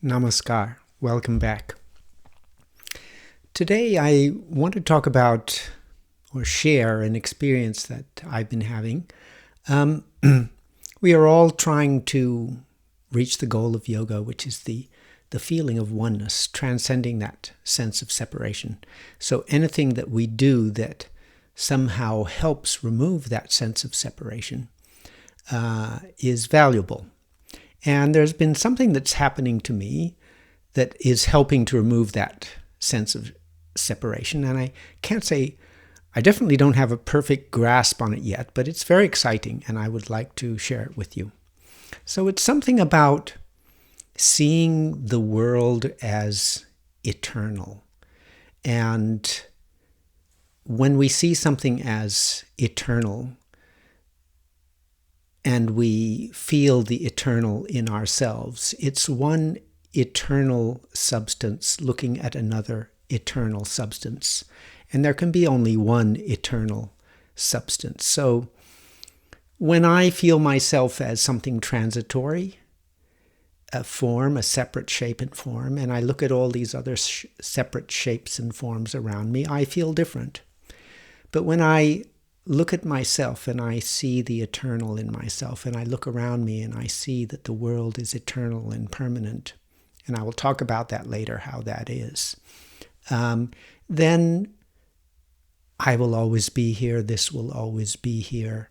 Namaskar. Welcome back. Today I want to talk about or share an experience that I've been having. We are all trying to reach the goal of yoga, which is the feeling of oneness, transcending that sense of separation. So anything that we do that somehow helps remove that sense of separation is valuable. And there's been something that's happening to me that is helping to remove that sense of separation. And I can't say, I definitely don't have a perfect grasp on it yet, but it's very exciting and I would like to share it with you. So it's something about seeing the world as eternal. And when we see something as eternal, and we feel the eternal in ourselves, it's one eternal substance looking at another eternal substance. And there can be only one eternal substance. So when I feel myself as something transitory, a form, a separate shape and form, and I look at all these other separate shapes and forms around me, I feel different. But when I look at myself and I see the eternal in myself, and I look around me and I see that the world is eternal and permanent, and I will talk about that later, how that is, then I will always be here, this will always be here,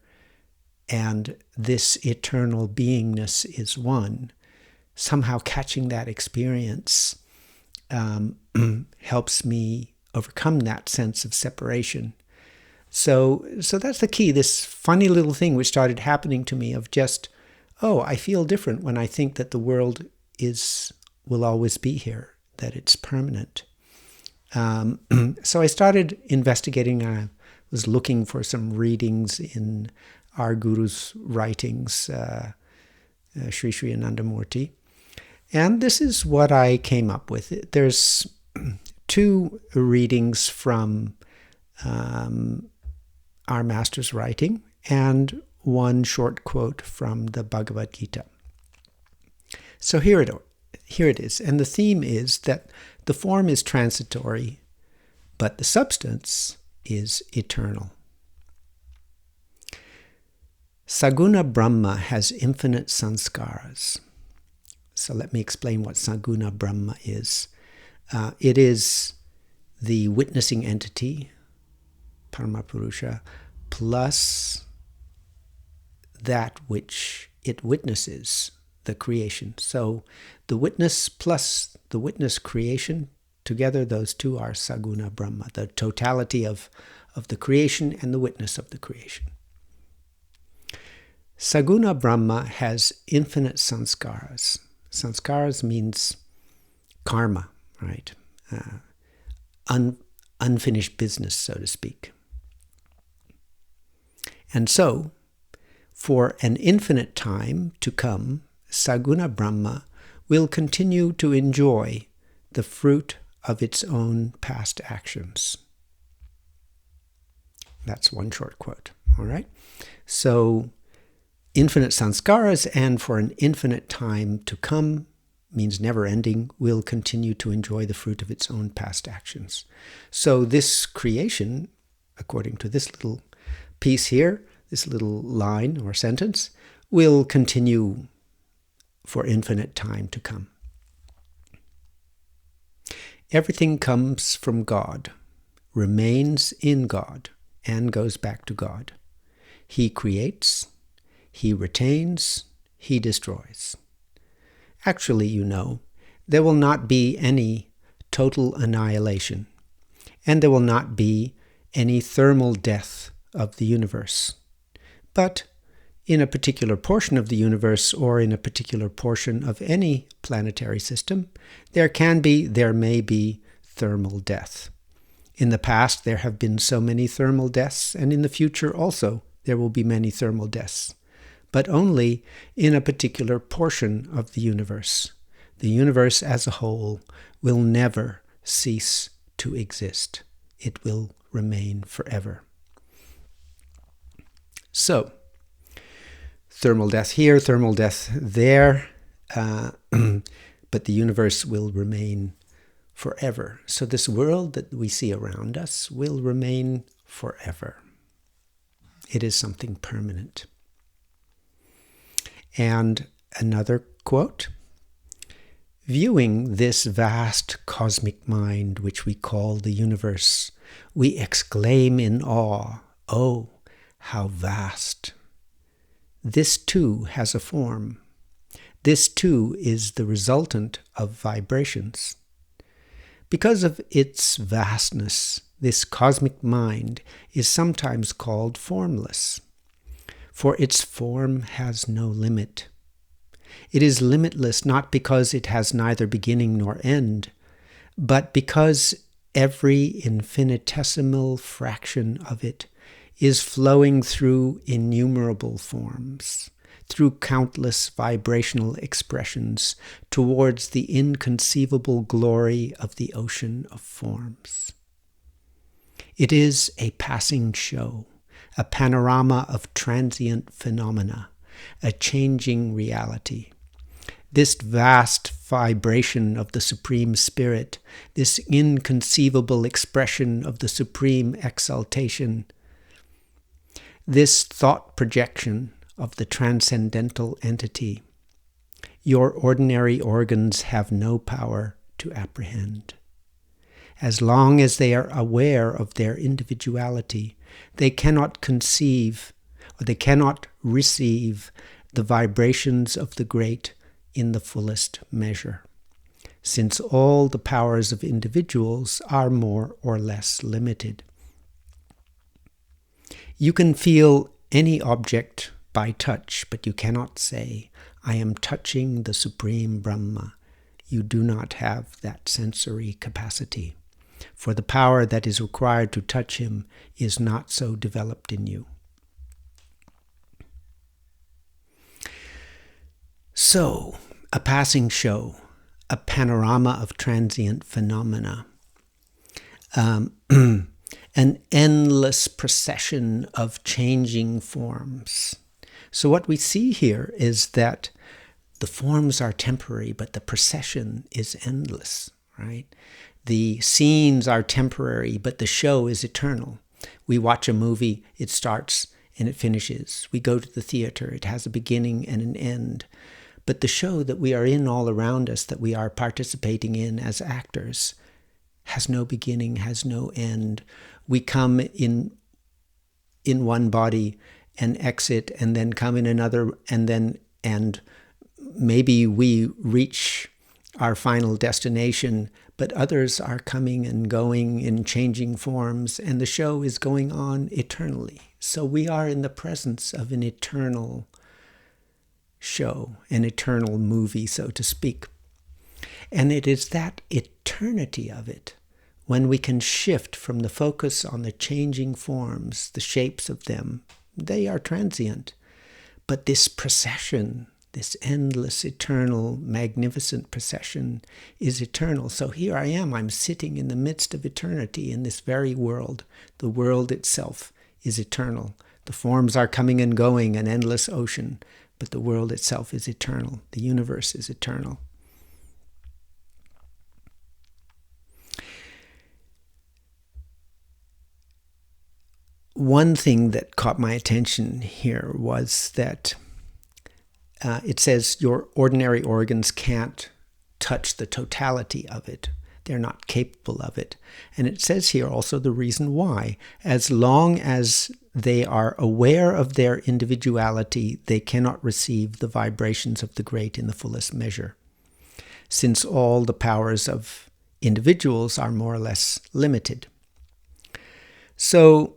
and this eternal beingness is one. Somehow catching that experience helps me overcome that sense of separation. So that's the key, this funny little thing which started happening to me of just, I feel different when I think that the world will always be here, that it's permanent. So I started investigating. I was looking for some readings in our Guru's writings, Sri Sri Anandamurti. And this is what I came up with. There's two readings from our master's writing, and one short quote from the Bhagavad Gita. So here it is. And the theme is that the form is transitory, but the substance is eternal. Saguna Brahma has infinite sanskaras. So let me explain what Saguna Brahma is. It is the witnessing entity, Paramapurusha, plus that which it witnesses, the creation. So the witness plus the witness creation, together those two are Saguna Brahma, the totality of the creation and the witness of the creation. Saguna Brahma has infinite sanskaras. Sanskaras means karma, right? Unfinished business, so to speak. And so, for an infinite time to come, Saguna Brahma will continue to enjoy the fruit of its own past actions. That's one short quote, all right? So, infinite sanskaras, and for an infinite time to come, means never ending, will continue to enjoy the fruit of its own past actions. So this creation, according to this little piece here, this little line or sentence, will continue for infinite time to come. Everything comes from God, remains in God, and goes back to God. He creates, He retains, He destroys. Actually, there will not be any total annihilation, and there will not be any thermal death of the universe. But in a particular portion of the universe, or in a particular portion of any planetary system, there may be thermal death. In the past, there have been so many thermal deaths, and in the future also, there will be many thermal deaths, but only in a particular portion of the universe. The universe as a whole will never cease to exist. It will remain forever. So, thermal death here, thermal death there, but the universe will remain forever. So this world that we see around us will remain forever. It is something permanent. And another quote, viewing this vast cosmic mind which we call the universe, we exclaim in awe, oh, how vast! This too has a form. This too is the resultant of vibrations. Because of its vastness, this cosmic mind is sometimes called formless, for its form has no limit. It is limitless not because it has neither beginning nor end, but because every infinitesimal fraction of it is flowing through innumerable forms, through countless vibrational expressions towards the inconceivable glory of the ocean of forms. It is a passing show, a panorama of transient phenomena, a changing reality. This vast vibration of the Supreme Spirit, this inconceivable expression of the supreme exaltation, this thought projection of the transcendental entity, your ordinary organs have no power to apprehend. As long as they are aware of their individuality, they cannot conceive or they cannot receive the vibrations of the great in the fullest measure, since all the powers of individuals are more or less limited. You can feel any object by touch, but you cannot say, I am touching the Supreme Brahma. You do not have that sensory capacity, for the power that is required to touch him is not so developed in you. So, a passing show, a panorama of transient phenomena, an endless procession of changing forms. So what we see here is that the forms are temporary, but the procession is endless, right? The scenes are temporary, but the show is eternal. We watch a movie, it starts and it finishes. We go to the theater, it has a beginning and an end. But the show that we are in all around us, that we are participating in as actors, has no beginning, has no end. We come in one body and exit and then come in another, and maybe we reach our final destination, but others are coming and going in changing forms, and the show is going on eternally. So we are in the presence of an eternal show, an eternal movie, so to speak. And it is that eternity of it, when we can shift from the focus on the changing forms, the shapes of them, they are transient. But this procession, this endless, eternal, magnificent procession is eternal. So here I am, I'm sitting in the midst of eternity in this very world. The world itself is eternal. The forms are coming and going, an endless ocean, but the world itself is eternal. The universe is eternal. One thing that caught my attention here was that it says your ordinary organs can't touch the totality of it. They're not capable of it. And it says here also the reason why. As long as they are aware of their individuality, they cannot receive the vibrations of the great in the fullest measure, since all the powers of individuals are more or less limited. So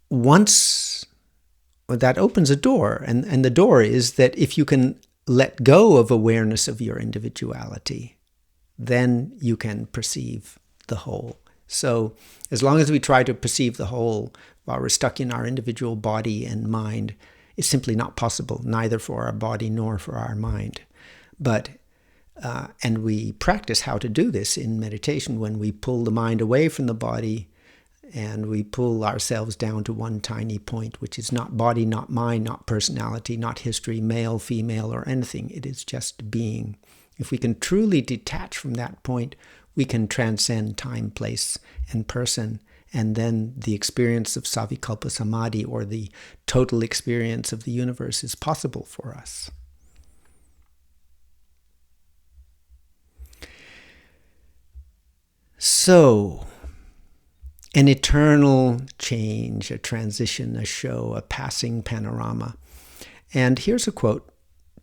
once that opens a door, and the door is that if you can let go of awareness of your individuality, then you can perceive the whole. So as long as we try to perceive the whole while we're stuck in our individual body and mind, it's simply not possible, neither for our body nor for our mind. But and we practice how to do this in meditation when we pull the mind away from the body and we pull ourselves down to one tiny point, which is not body, not mind, not personality, not history, male, female, or anything. It is just being. If we can truly detach from that point, we can transcend time, place, and person, and then the experience of Savikalpa Samadhi, or the total experience of the universe, is possible for us. So, an eternal change, a transition, a show, a passing panorama. And here's a quote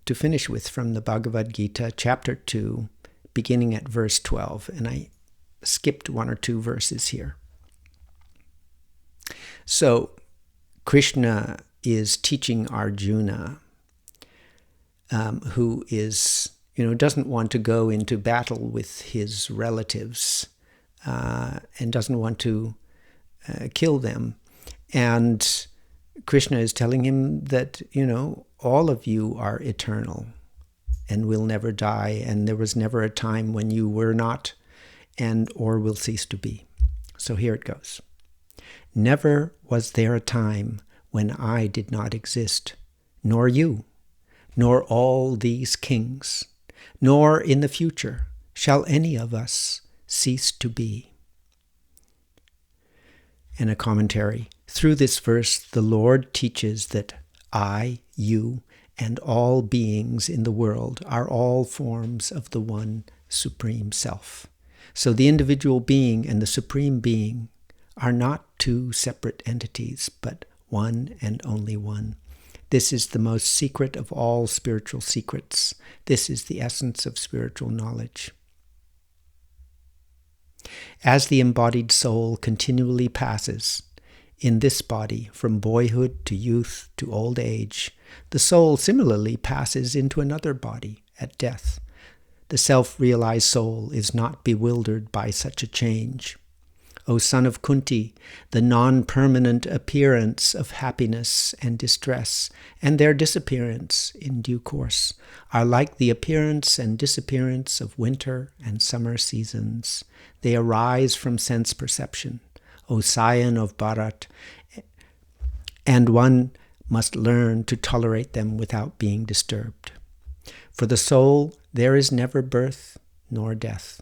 to finish with from the Bhagavad Gita, chapter 2, beginning at verse 12. And I skipped one or two verses here. So, Krishna is teaching Arjuna, who is, doesn't want to go into battle with his relatives, and doesn't want to kill them. And Krishna is telling him that, all of you are eternal and will never die, and there was never a time when you were not and or will cease to be. So here it goes. Never was there a time when I did not exist, nor you, nor all these kings, nor in the future shall any of us cease to be. And a commentary. Through this verse, the Lord teaches that I, you, and all beings in the world are all forms of the one Supreme Self. So the individual being and the Supreme Being are not two separate entities, but one and only one. This is the most secret of all spiritual secrets. This is the essence of spiritual knowledge. As the embodied soul continually passes in this body from boyhood to youth to old age, the soul similarly passes into another body at death. The self-realized soul is not bewildered by such a change. O son of Kunti, the non-permanent appearance of happiness and distress, and their disappearance in due course, are like the appearance and disappearance of winter and summer seasons. They arise from sense perception, O scion of Bharat, and one must learn to tolerate them without being disturbed. For the soul, there is never birth nor death,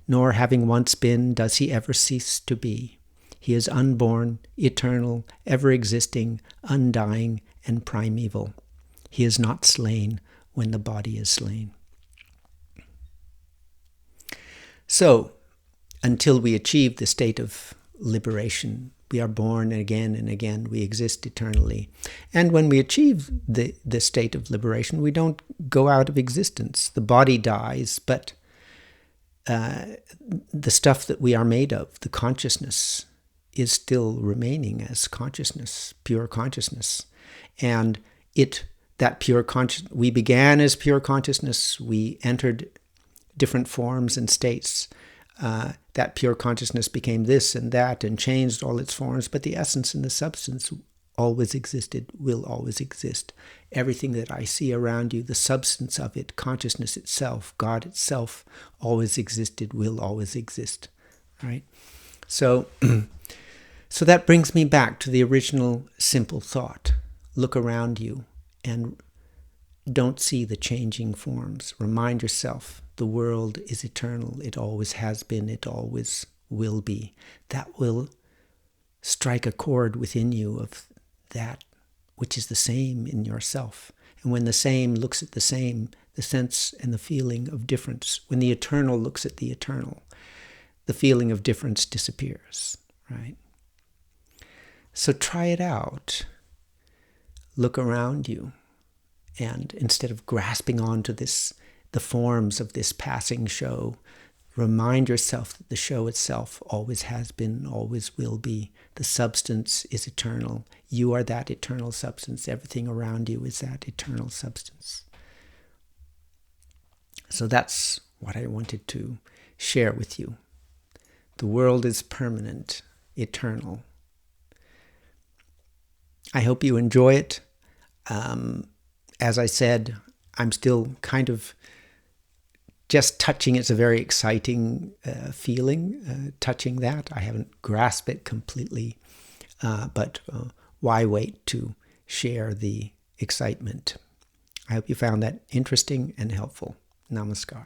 nor having once been does he ever cease to be. He is unborn, eternal, ever-existing, undying, and primeval. He is not slain when the body is slain. So, until we achieve the state of liberation, we are born again and again. We exist eternally. And when we achieve the state of liberation, we don't go out of existence. The body dies, but the stuff that we are made of, the consciousness, is still remaining as consciousness, pure consciousness. And that pure consciousness, we began as pure consciousness, we entered different forms and states. That pure consciousness became this and that and changed all its forms, but the essence and the substance always existed, will always exist. Everything that I see around you, the substance of it, consciousness itself, God itself, always existed, will always exist. Right? So that brings me back to the original simple thought. Look around you and don't see the changing forms. Remind yourself the world is eternal. It always has been. It always will be. That will strike a chord within you of that which is the same in yourself. And when the same looks at the same, the sense and the feeling of difference, when the eternal looks at the eternal, the feeling of difference disappears, right? So try it out. Look around you. And instead of grasping onto the forms of this passing show, remind yourself that the show itself always has been, always will be. The substance is eternal. You are that eternal substance. Everything around you is that eternal substance. So that's what I wanted to share with you. The world is permanent, eternal. I hope you enjoy it. As I said, I'm still kind of just touching it's a very exciting feeling, touching that. I haven't grasped it completely, but why wait to share the excitement? I hope you found that interesting and helpful. Namaskar.